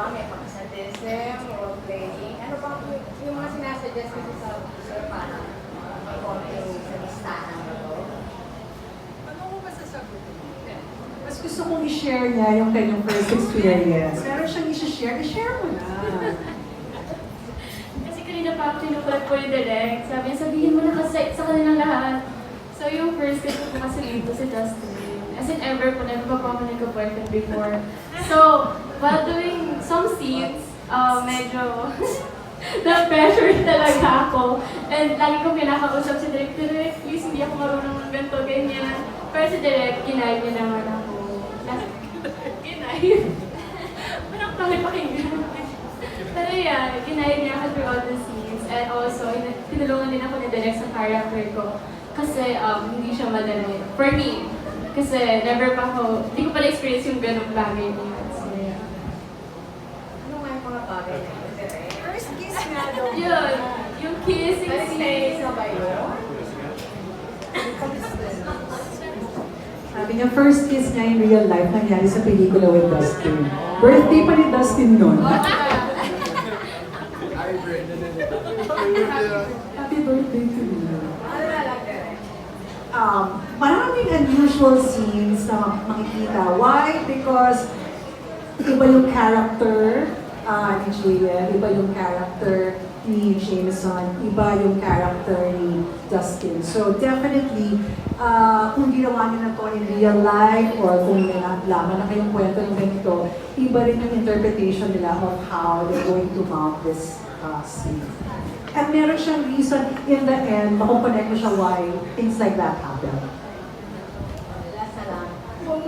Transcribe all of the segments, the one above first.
ba? May pang-sadism, role-playing. Ano ba yung mga sinasuggest kasi sa user para may konting sa listahan na to? Ano ko masasagot? Mas gusto kong i-share niya yung kanyang first experience. Meron siyang i-share mo na. Kasi kanina pa ako tinukulat po yung direct. Sabi niya, sabihin mo na kasi sa kanilang lahat. So yung first kasi po kasi dito si Justin. As in ever po, never pa po ako nagka-boyfriend before. So, while doing some scenes, medyo na-pressure talaga ako. And lagi ko pinakausap si Direk, Direk, please hindi ako marunong ng ganito, ganyan. Pero si Direk, kinay niya naman ako. Kinay? Parang pakipakinggan. Pero yeah, kinay niya ako through all the scenes. And also, tinulungan din ako ni Direk sa character ko. Kasi hindi siya madali. For me, kasi never pa ako, hindi ko pala experience yung ganong bagay niya. So, yeah. Ano nga yung mga bagay na yun? First kiss nga daw. Yun, yung kissing Balik scene. na ba yun? Sabi niya, first kiss niya in real life nangyari sa pelikula with Dustin. Birthday pa ni Dustin nun. Happy birthday to you. Ano na lang din? Maraming unusual scenes na makikita. Why? Because iba yung character ni Julia, iba yung character ni Jameson, iba yung character ni Dustin. So definitely, kung ginawa niyo na to in real life or kung may nalaman na kayong kwento ng ganito, iba rin yung interpretation nila of how they're going to mount this scene. At meron siyang reason in the end, makukonect mo siya why things like that happen. Last na lang. Kung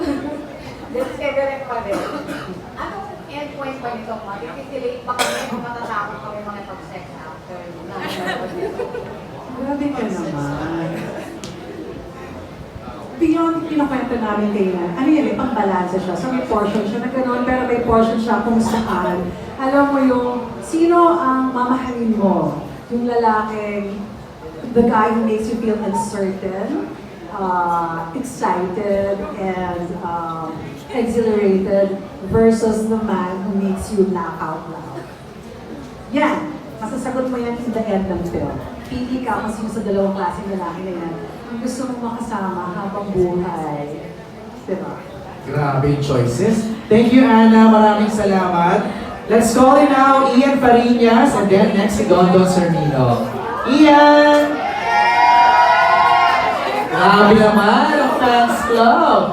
discover pa rin, anong endpoint ba nito? Matitilate pa kami, matatakot kami mga pag-sex after Grabe ka naman. Beyond kinakwento namin kayo na, ano yan, pang-balansa siya. So may portion siya na gano'n, pero may portion siya kung saan. Alam mo yung, sino ang mamahalin mo? Yung lalaking, the guy who makes you feel uncertain, excited, and exhilarated versus the man who makes you laugh out loud. Yan, masasagot mo yan in the end ng film. Pili ka kung sino sa dalawang klaseng lalaki na yan ang gusto mong makasama habang buhay. Diba? Grabe yung choices. Thank you, Anna. Maraming salamat. Let's call in now Ian Fariñas and then next si Dondon Cernino. Ian! Grabe naman ang fans club.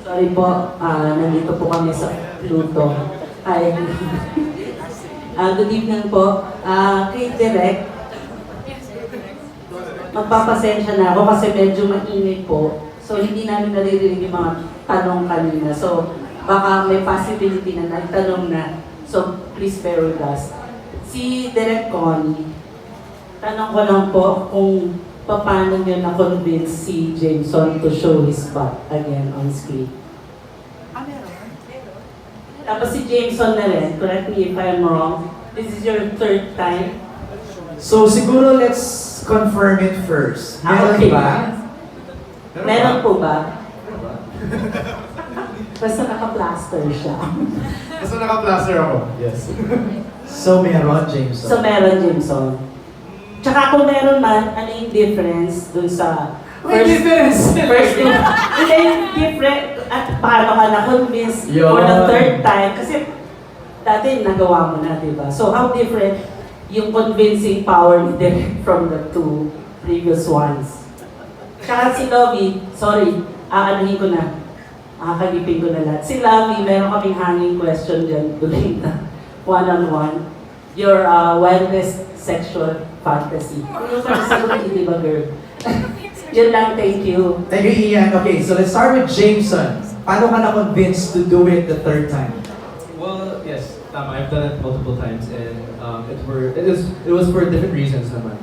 Sorry po, nandito po kami sa Pluto. Hi. Good evening po. Kay Direk, magpapasensya na ako kasi medyo maingay po. So hindi namin naririnig yung mga tanong kanina. So baka may possibility na nagtanong na. So please bear with us. Si Direk Connie, tanong ko lang po kung paano niyo na-convince si Jameson to show his butt again on screen. Tapos si Jameson na rin, correct me if I'm wrong, this is your third time? So siguro let's confirm it first. Meron Okay. ba? Meron po ba? Meron ba? Basta naka-plaster siya. Basta naka-plaster ako. Yes. So meron, Jameson. So meron, Jameson. Tsaka kung meron man, ano yung difference dun sa May difference! first hindi yung different at paano ka na-convince for the third time kasi dati nagawa mo na, di ba? So how different yung convincing power ni Derek from the two previous ones? Tsaka si Lovi, sorry, aanuhin ko na. Kakagipin ko na lahat. Si Lovi, meron kaming hanging question dyan during the one-on-one. Your wildest sexual fantasy. Yung sagot, di ba, girl? Yun lang, thank you. Thank you, Ian. Okay, so let's start with Jameson. Paano ka na-convinced to do it the third time? Well, yes, I've done it multiple times, and it was for different reasons naman.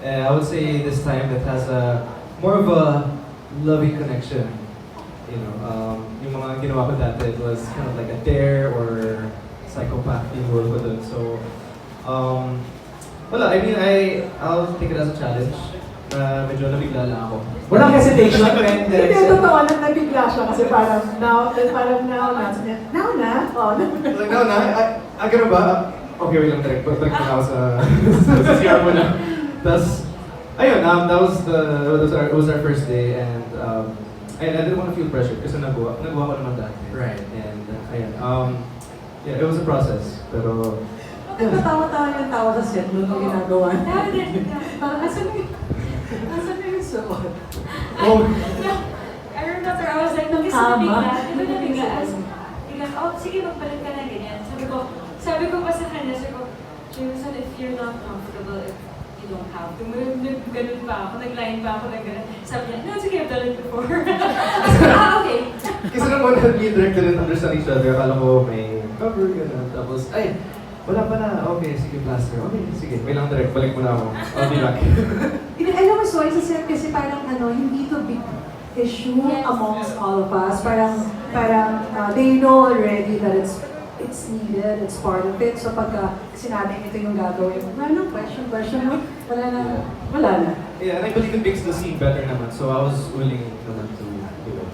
I would say this time it has a more of a loving connection. You know, yung mga ginawa ko dati, it was kind of like a dare or psycho path tinuro ko dun. So, wala, I mean, I'll take it as a challenge. Medyo nabigla lang ako. Walang hesitation when Hindi, direction. totoo, nabigla siya kasi parang now na. Oh, Like, no, ganun ba? Okay, wait lang, direct. Balik na ako sa CR mo na. Tapos, ayun, it was our first day, and I didn't want to feel pressure kasi nagawa ko naman dati. Right. And, ayun, yeah, it was a process, pero, Tawa-tawa yung tawa sa set mo nung ginagawa. Parang asan yung suot? oh, I remember, I was like, nung isa nabigla, di ba nabigla? Oh, sige, magpalit ka na ganyan. Sabi ko pa sa kanya, Jameson, if you're not comfortable, if you don't have to, ganun pa ako, nag-line pa ako na ganun. Sabi niya, no, sige, I've done it before. Okay. kasi naman me and Direk didn't understand each other. Akala ko may cover, gano'n. Tapos, ay, wala pa na. Okay, sige, plaster. Okay, sige. May lang Direk, balik mo na ako. I'll be back. Alam mo, Soy, sa set kasi parang hindi to big issue amongst all of us. Parang they know already that it's needed, it's part of it. So pagka sinabing ito yung gagawin, wala nang question mo, wala na. Yeah, and I believe it makes the scene better naman. So I was willing naman to do it.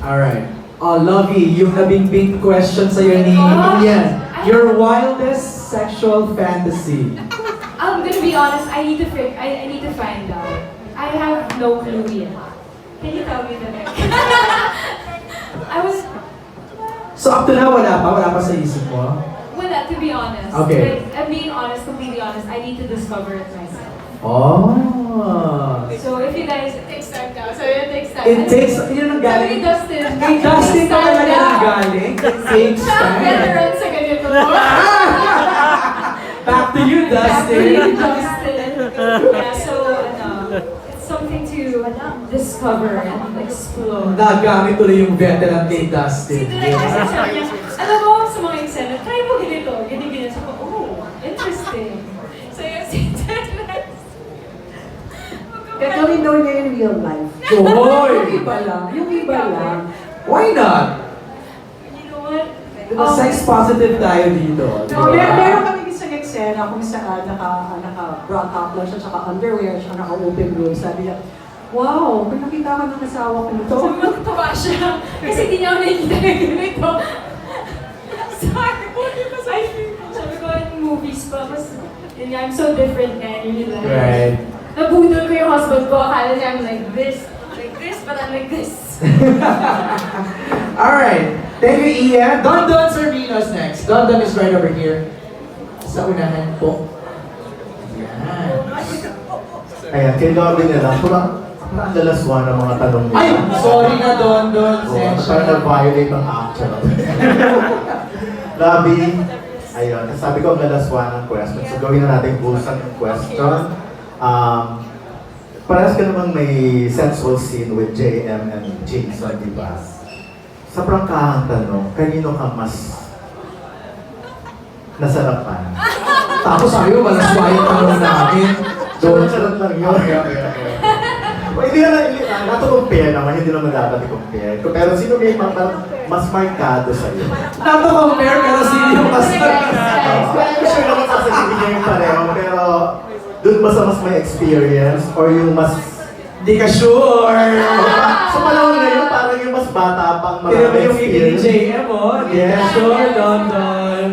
Alright. Lovi, yung nabing question sa'yo ni Ian. Your wildest sexual fantasy. I'm gonna be honest, I need to find out. I have no clue yet. Can you tell me the next? So up to now, wala pa sa isip mo? Wala, to be honest. Okay. Like, I'm being honest, completely honest. I need to discover it myself. Oh. So if you guys, it takes time now. So it takes time. It takes, yun ang Sabi galing. ni Dustin. Kay Dustin pa talaga ang galing. It takes time. Veteran sa ganito. Back to you, Dustin. Yeah, so it's something to discover and explore. Nagamit tuloy yung veteran kay Dustin. Sino na kasi sabi niya, alam mo, sa mga eksena, try mo ganito, ganyan. So, oh, interesting. So yung Gagawin daw niya in real life. Hoy! Yung iba lang. Why not? You know what? Diba sex positive tayo dito? No, meron kami isang eksena kung saan naka-bra top lang siya, tsaka underwear siya, naka-open room. Sabi niya, wow, kung nakita ko ng asawa ko nito. Sabi mo, natuwa siya. Kasi di niya ako nakikita yung ganito. Sorry. Sabi ko, in movies pa, mas, yun nga, I'm so different nga, yun lang. Right. Nabudol ko yung husband ko, akala niya I'm like this, but I'm like this. Alright. Thank you, Ian. Don Servino's next. Don is right over here. Sa unahan po. Yan. Ayan, kay Lovi na lang. Parang ang lalaswa ng mga tanong nila. Ay! Sorry na, Don. Parang nag-violate ang action. Lovi, ayun, sabi ko ang lalaswa ng question. So gawin na natin bulsan yung question. Parehas ka namang may sensual scene with JM and Jameson, di ba? Sa prangkahang tanong, kanino ka mas nasarapan? Tapos sabi mo, malaswa yung tanong namin. Charot lang yun. Hindi na compare naman, hindi naman dapat i-compare. Pero sino may mas markado sa'yo? Not to compare, pero sino yung mas Sure naman sasabihin niya yung pareho, pero doon ba sa mas may experience or yung mas... Hindi ka sure. Sa panahon ngayon, parang yung mas bata pang Hindi marami yung ngiti ni experience. JM, oh. Hindi ka Yes. sure, Don.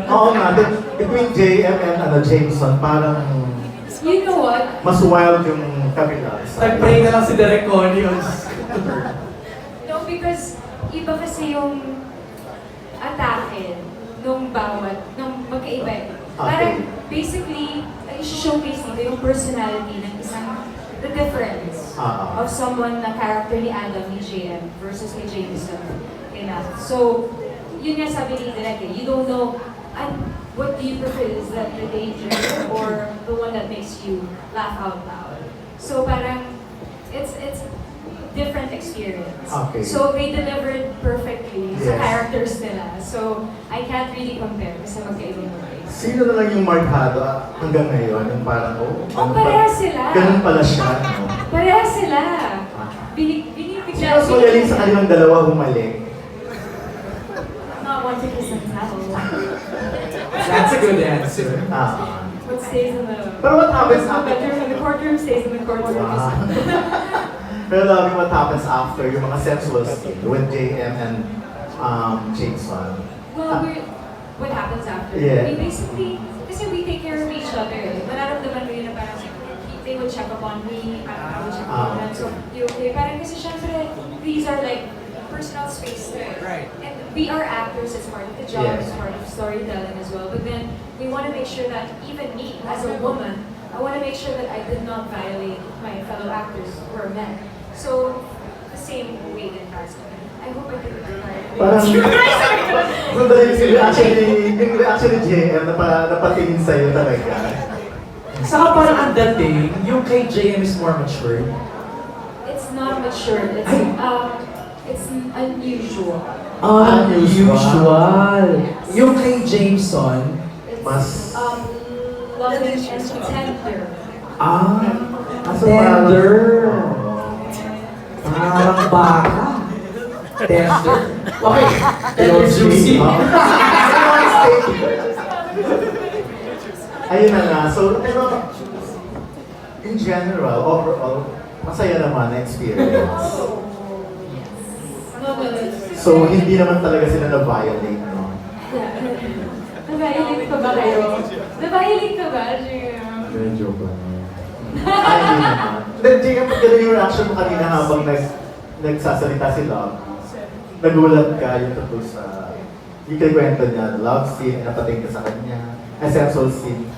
Oo nga, between JM and Jameson, parang You know what? mas wild yung kabila. Nag-pray na lang si Derek Conios. No, because iba kasi yung atake nung magkaiba. Parang basically, i-showcase dito yung personality ng the difference of someone na character ni Adam, ni JM versus ni Jameson. So, yun nga sabi ni Direk, you don't know, what do you prefer? Is that the danger or the one that makes you laugh out loud? So parang, it's different experience. Okay. So they delivered perfectly sa Yes. characters nila. So I can't really compare kasi magkaibang movies. Sino na lang yung markado hanggang ngayon? Yung parang, Parehas sila. ganun pala siya, no? Parehas sila. Binibigla. Sino mas magaling sa kanilang dalawa humalik? Not one to kiss and tell. That's a good answer. What stays in the Pero what happens after? bedroom and the courtroom stays in the courtroom. Wow. Pero loving what happens after yung mga sensual scene with JM and Jameson. Well, what happens after? Yeah. We basically, kasi we take care of each other. Mararamdaman mo yun na parang they would check upon me, I would check upon them. So, you okay? Parang kasi syempre, these are like personal space there. Right. And we are actors as part of the job, Yes. as part of storytelling as well. But then, we want to make sure that even me, as a woman, I want to make sure that I did not violate my fellow actors who are men. So, the same way in Tarzan. I hope I didn't Parang, sandali yung reaction ni JM na napatingin sa'yo talaga. Saka parang ang dating, yung kay JM is more mature. It's not mature. It's unusual. Unusual. Yung kay Jameson, It's Mas- loving and tender. tender. Parang baka. Tender. Okay. Tender juicy. Ayun na nga. So, pero, in general, overall, masaya naman na experience. So, hindi naman talaga sila na-violate, no? Na-violate ka ba kayo? Na-violate ka ba, Jim? Medyo ba? Ay, hindi naman. Then, Jay, kapag gano'n yung reaction mo kanina habang nagsasalita si Love, nagulat ka yung tungkol sa yung kwento niya, love scene, napating ka sa kanya, a sensual scene.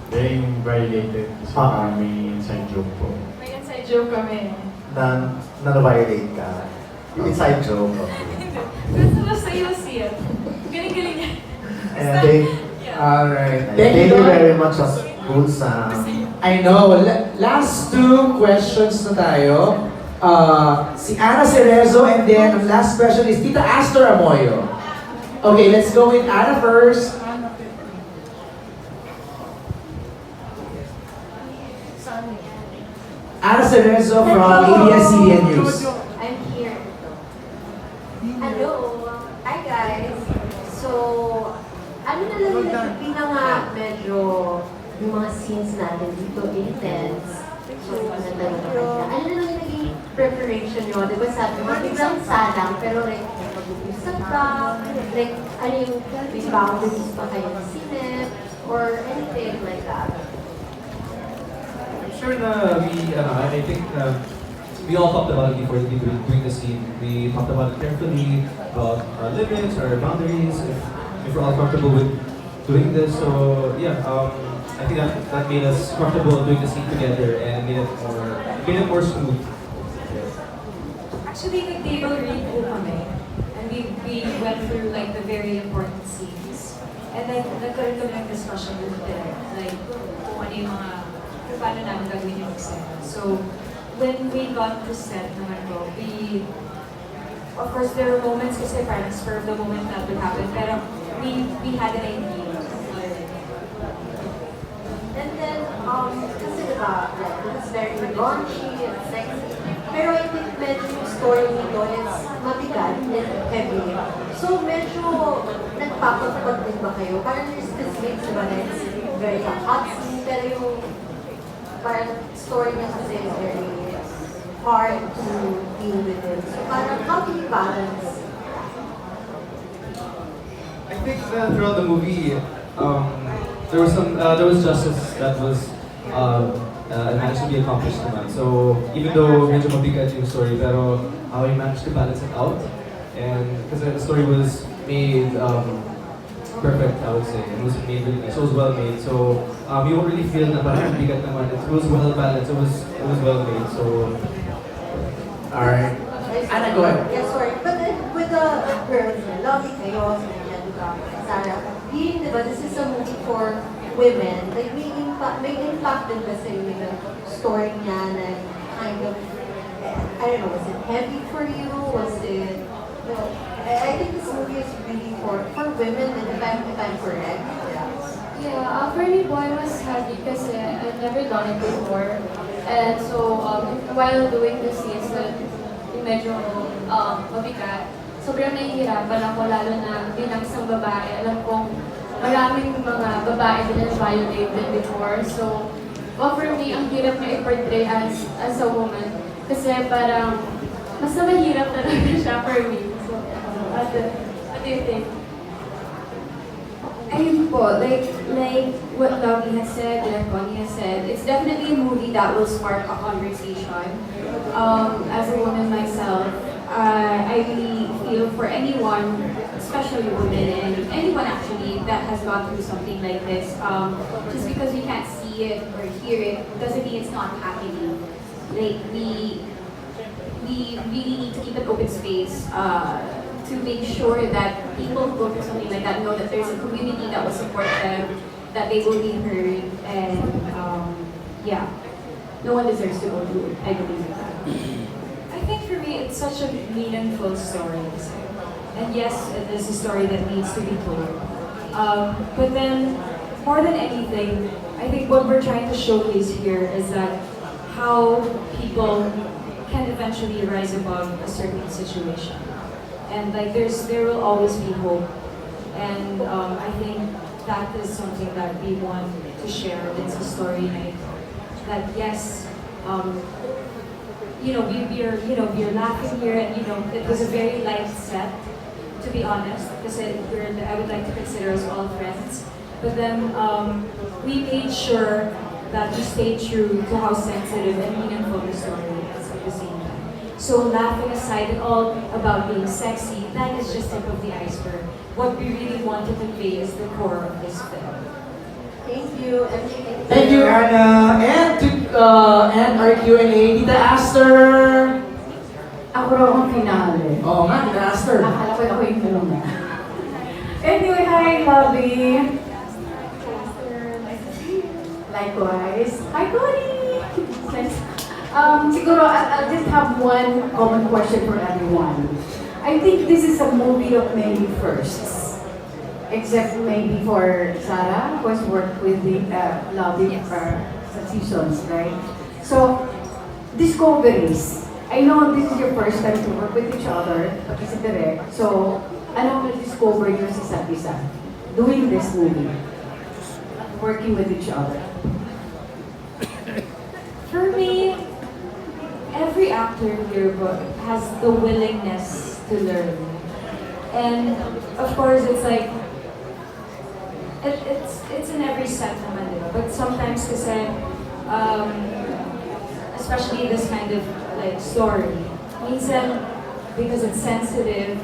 Being violated sa may inside joke po. May inside joke kami. Na na-violate ka. Yung inside joke. Basta you'll see it. Galing-galing niya. And they, Alright. thank you very much, Guzman. I know. Last two questions na tayo. Si Ana Cerezo and then ang last question is Tita Astor Amoyo. Okay, let's go with Ana first. Ana Cerezo from ABS-CBN News. I'm here. Hello. Hi guys. So, ano na lang yung pinaka medyo yung mga scenes natin dito intense. So, ano na lang ano na lang naging preparation nyo? Diba sabi mo, biglang salang, pero like, mag-uusap ka, like, ano yung boundaries pa kayo ng scene, or anything like that. I'm sure na I think we all talked about it before doing the scene. We talked about it carefully, about our limits, our boundaries, if we're all comfortable with doing this. So yeah, I think that made us comfortable doing the scene together and made it more smooth. Actually, nag-table read po kami. And we went through like the very important scenes. And then nagkaroon kami ng discussion with the direct. Like, kung ano yung mga, kung paano namin gagawin yung eksena. So, when we got to set naman po, of course, there were moments kasi parang spur of the moment that would happen. Pero we had an idea. And then, kasi diba, like, it's very raunchy and sexy. Pero I think medyo yung story nito is mabigat and heavy. So medyo nagpapagpag din ba kayo? Parang there's this mix, diba, na it's very hot scene, pero yung parang story niya kasi is very hard to deal with it. So parang how do you balance? I think throughout the movie, there was justice that was managed to be accomplished naman. So even though medyo mabigat yung story, pero we managed to balance it out. And because the story was made perfect, I would say. It was made really nice. It was well made. So you won't really feel na parang mabigat naman. It was well balanced. It was well made. So Alright. Ana, go ahead. Yeah, sorry. But then with the girls, Lovi kayo, Sarah, being, diba, this is a movie for women, like may impact din ba sa inyo yung story niya na kind of, I don't know, was it heavy for you? Was it, no, I think this movie is really for women, and if I'm correct. Yeah, for me, boy was heavy kasi I've never done it before. And so, while doing the scenes na medyo mabigat, sobrang nahihirapan ako, lalo na bilang isang babae. Alam kong maraming mga babae din na violated before. So, for me, ang hirap na i-portray as a woman. Kasi parang, mas na mahirap talaga siya for me. So, what do you think? Ayun po, like what Lovi has said, like Connie has said, it's definitely a movie that will spark a conversation. As a woman myself, I really feel for anyone, especially women and anyone actually that has gone through something like this. Just because we can't see it or hear it doesn't mean it's not happening. Like we really need to keep an open space. To make sure that people who go through something like that know that there's a community that will support them, that they will be heard, and yeah, no one deserves to go through anything like that. I think for me, it's such a meaningful story. And yes, it is a story that needs to be told. But then, more than anything, I think what we're trying to showcase here is that how people can eventually rise above a certain situation. And like there will always be hope, and I think that is something that we want to share. It's a story night that yes, we're laughing here, and it was a very light set, to be honest, because I would like to consider us all friends. But then we made sure that we stayed true to how sensitive and meaningful the story is at the same time. So laughing aside and all about being sexy, that is just tip of the iceberg. What we really want to convey is the core of this film. Thank you. Thank you, Anna. And to end our Q&A, Tita Aster. Ako raw ang finale. Oo nga, Tita Aster. Akala ko ako yung tanong na. Anyway, hi, Lovi. Likewise. Hi, Connie. Siguro, I'll just have one common question for everyone. I think this is a movie of many firsts. Except maybe for Sarah, who has worked with the Lovi for seasons, right? So, discoveries. I know this is your first time to work with each other, pati sa direct. So, anong na-discover nyo sa isa't isa doing this movie? Working with each other. For me, every actor here has the willingness to learn. And of course, it's like, it's in every set naman, diba? But sometimes kasi, especially this kind of like story, minsan, because it's sensitive,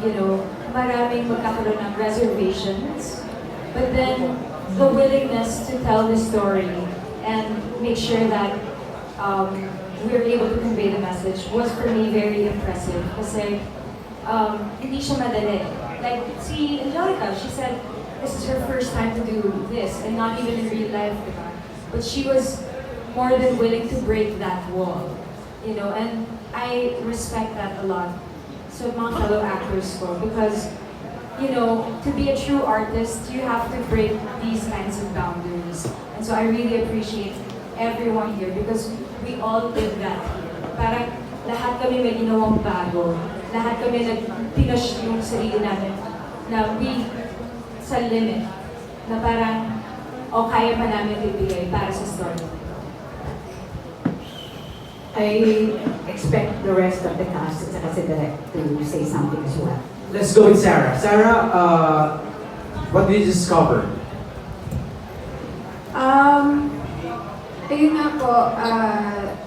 maraming magkakaroon ng reservations. But then, the willingness to tell the story and make sure that we were able to convey the message was for me very impressive kasi hindi siya madali. Like si Angelica, she said this is her first time to do this and not even in real life, diba? But she was more than willing to break that wall, and I respect that a lot. So mga fellow actors ko, because to be a true artist, you have to break these kinds of boundaries. And so I really appreciate everyone here because we all did that here. Parang lahat kami may ginawang bago. Lahat kami nag-pinush yung sarili namin na we sa limit. Na parang, kaya pa namin ibigay para sa story. I expect the rest of the cast at saka si Direk to say something as well. Let's go with Sarah. Sarah, what did you discover? Ayun nga po,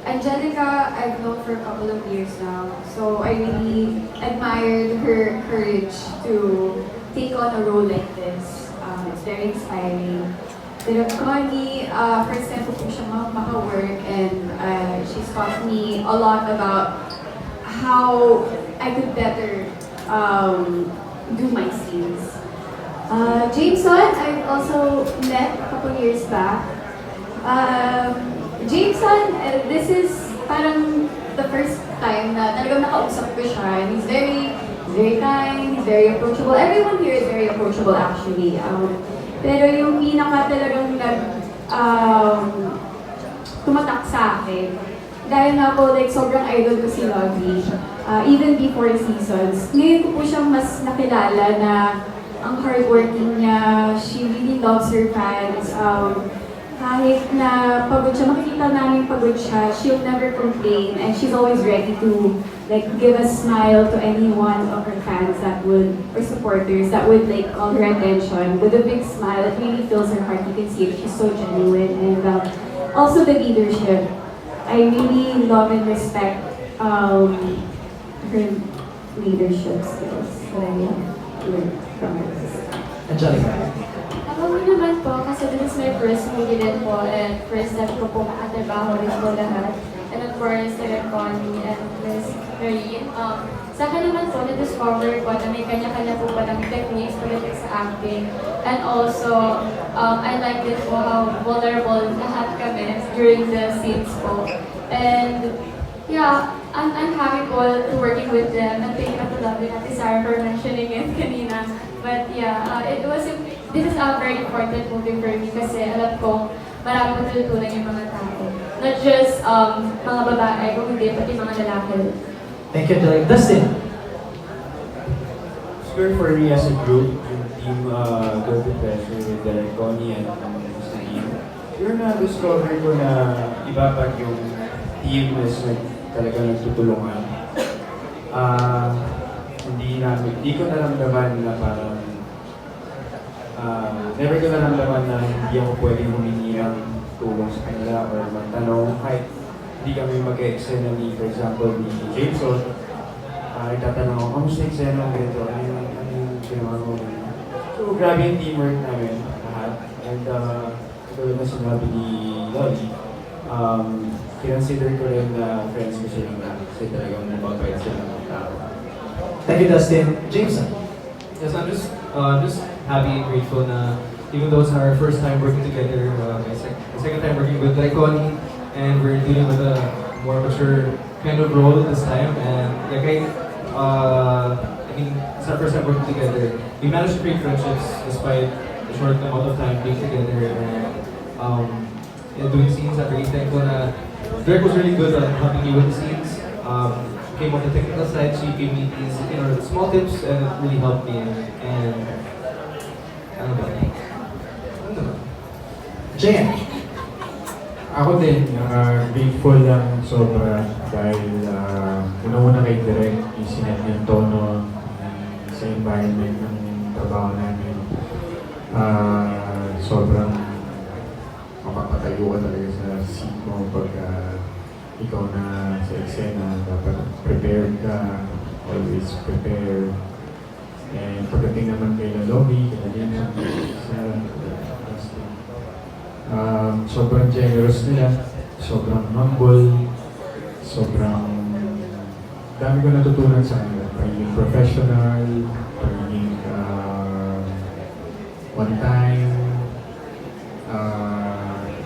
Angelica, I've known for a couple of years now. So I really admired her courage to take on a role like this. It's very inspiring. Pero Connie, first time ko po siya maka-work and she's taught me a lot about how I could better do my scenes. Jameson, I've also met a couple years back. Jameson, this is parang the first time na talagang nakausap ko siya. He's very kind, he's very approachable. Everyone here is very approachable actually. Pero yung pinaka talagang tumatak sa akin, dahil nga po like sobrang idol ko si Lovi, even before seasons. Ngayon ko po siyang mas nakilala na ang hardworking niya. She really loves her fans. Kahit na pagod siya, makikita namin pagod siya, she'll never complain and she's always ready to like give a smile to any one of her fans that would, or supporters that would like call her attention with a big smile. It really fills her heart. You can see it. She's so genuine. And also the leadership. I really love and respect her leadership skills that I learned from her. Angelica. Ako naman po, kasi this is my first movie din po, and first time ko po makatrabaho rin po lahat. And of course, Connie and Miss Marine. Sa akin naman po, na-discover ko na may kanya-kanya po palang techniques pagdating sa acting. And also, I like it po how vulnerable lahat kami during the scenes po. And yeah, I'm happy po to working with them. And thank you to Lovi and Sarah for mentioning it kanina. But yeah, this is a very important movie for me kasi alam ko marami matututunan yung mga tao. Not just mga babae, kung hindi, pati mga lalaki. Thank you, Angelica. Dustin. Sure, for me as a group, yung team Guilty Pleasure with Derek, Connie, and Mr. Ian, sure na-discover ko na iba pag yung team is talaga nagtutulungan. Hindi ko naramdaman na parang never ko naramdaman na hindi ako pwedeng humingi ng tulong sa kanila or magtanong kahit hindi kami mag-eksena ni, for example, ni Jameson. Itatanong ako, kamusta yung eksena ng ganito? Ano yung ginawa mo? So, grabe yung teamwork namin lahat. And tulad na sinabi ni Lovi, kinonsider ko rin na friends ko silang lahat kasi talagang mababait silang mga tao. Thank you, Dustin. Jameson. Yes, I'm just happy and grateful na even though it's our first time working together, my second time working with Connie, and we're dealing with a more mature kind of role this time. And I mean, it's our first time working together. We managed to create friendships despite the short amount of time being together. And doing scenes, I'm really thankful na Derek was really good at helping me with the scenes. Came on the technical side, she gave me these, small tips, and it really helped me. And ano ba? Jen. Ako din, grateful lang sobra dahil una-una kay Direk, isinet niya yung tono sa environment ng trabaho namin. Sobrang mapapatayo ka talaga sa seat mo pagka ikaw na sa eksena, dapat prepared ka, always prepared. And pagdating naman kay Lovi, kay Kina, sobrang generous nila, sobrang humble, sobrang dami ko natutunan sa kanila. Pagiging professional, pagiging one time,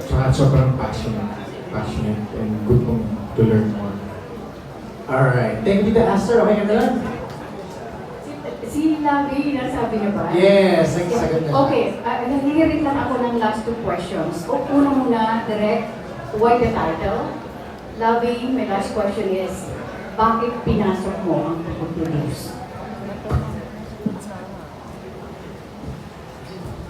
saka sobrang passionate and good to learn more. Alright. Thank you, Tita Aster. Okay ka na lang? Si Lovi, nasabi niya ba? Yes, nagsasagot na. Okay, nangirit lang ako ng last two questions. Una muna, direct, why the title? Lovi, my last question is, bakit pinasok mo ang pag-produce?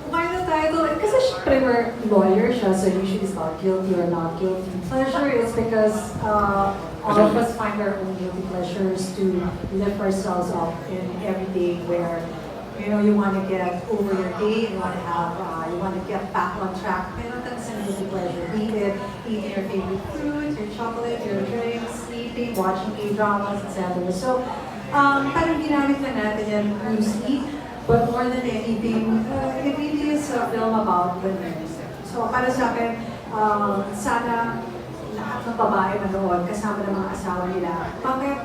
Why the title? Kasi syempre we're lawyer siya, so usually it's not guilty or not guilty. Pleasure is because all of us find our own guilty pleasures to lift ourselves up in every day where, you want to get over your day, you want to get back on track. That's a guilty pleasure. Be it eating your favorite foods, your chocolate, your drinks, sleeping, watching K-dramas, etc. So, parang ginamit na natin yan loosely. But more than anything, it really is a film about women. So para sa akin, sana lahat ng babae manood kasama ng mga asawa nila. Bakit?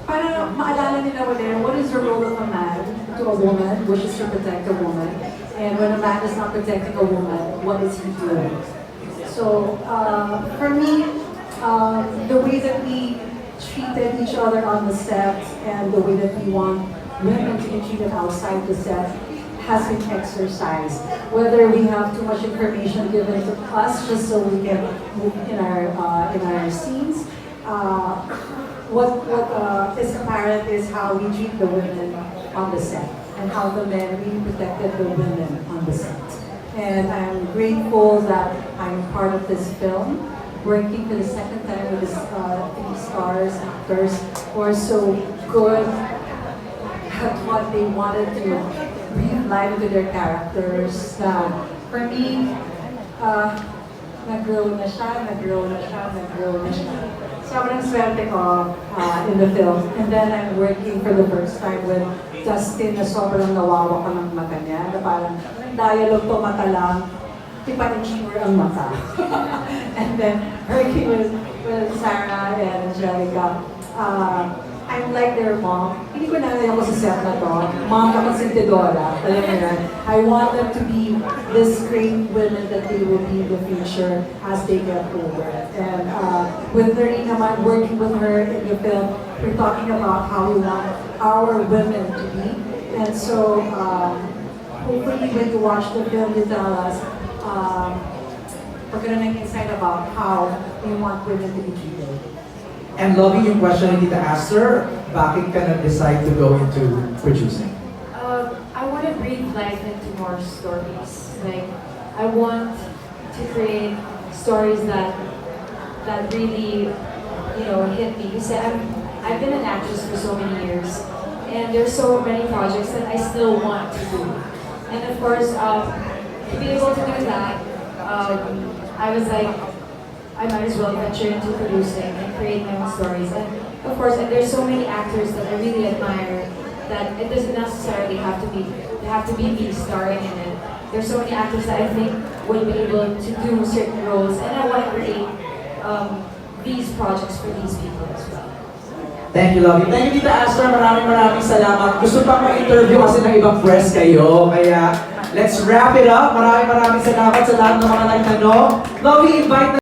Para maalala nila what is the role of a man to a woman, which is to protect a woman. And when a man is not protecting a woman, what is he doing? So for me, the way that we treated each other on the set and the way that we want women to be treated outside the set has been exercised. Whether we have too much information given to us just so we can move in our scenes, what is apparent is how we treat the women on the set. And and how the men really protected the women on the set. And I'm grateful that I'm part of this film, working for the second time with these three stars, actors who are so good at what they wanted to breathe life into their characters. For me, nag-grow na siya. Sobrang swerte ko in the film. And then I'm working for the first time with Justin na sobrang nawawa ko ng mata niya. Na parang dialogue to mata lang, di pa ensure ang mata. And then working with Sarah and Angelica. I'm like their mom. Hindi ko na ako sa set na to. Mom ako si Tidora. Alam mo yan. I want them to be this great women that they will be in the future as they get older. And with Lorraine naman, working with her in the film, we're talking about how we want our women to be. And so, hopefully when you watch the film, you tell us, we're gonna make insight about how we want women to be treated. And Lovi, yung question ni Tita Aster, bakit ka nag-decide to go into producing? I want to breathe life into more stories. Like, I want to create stories that really, hit me. Because I've been an actress for so many years, and there's so many projects that I still want to do. And of course, to be able to do that, I was like, I might as well venture into producing and create my own stories. And of course, and there's so many actors that I really admire that it doesn't necessarily have to be me starring in it. There's so many actors that I think would be able to do certain roles, and I want to create these projects for these people as well. Thank you, Lovi. Thank you, Tita Aster. Maraming salamat. Gusto pang ma-interview kasi ng ibang press kayo. Kaya, let's wrap it up. Maraming salamat sa lahat ng mga nagtanong. Lovi, invite na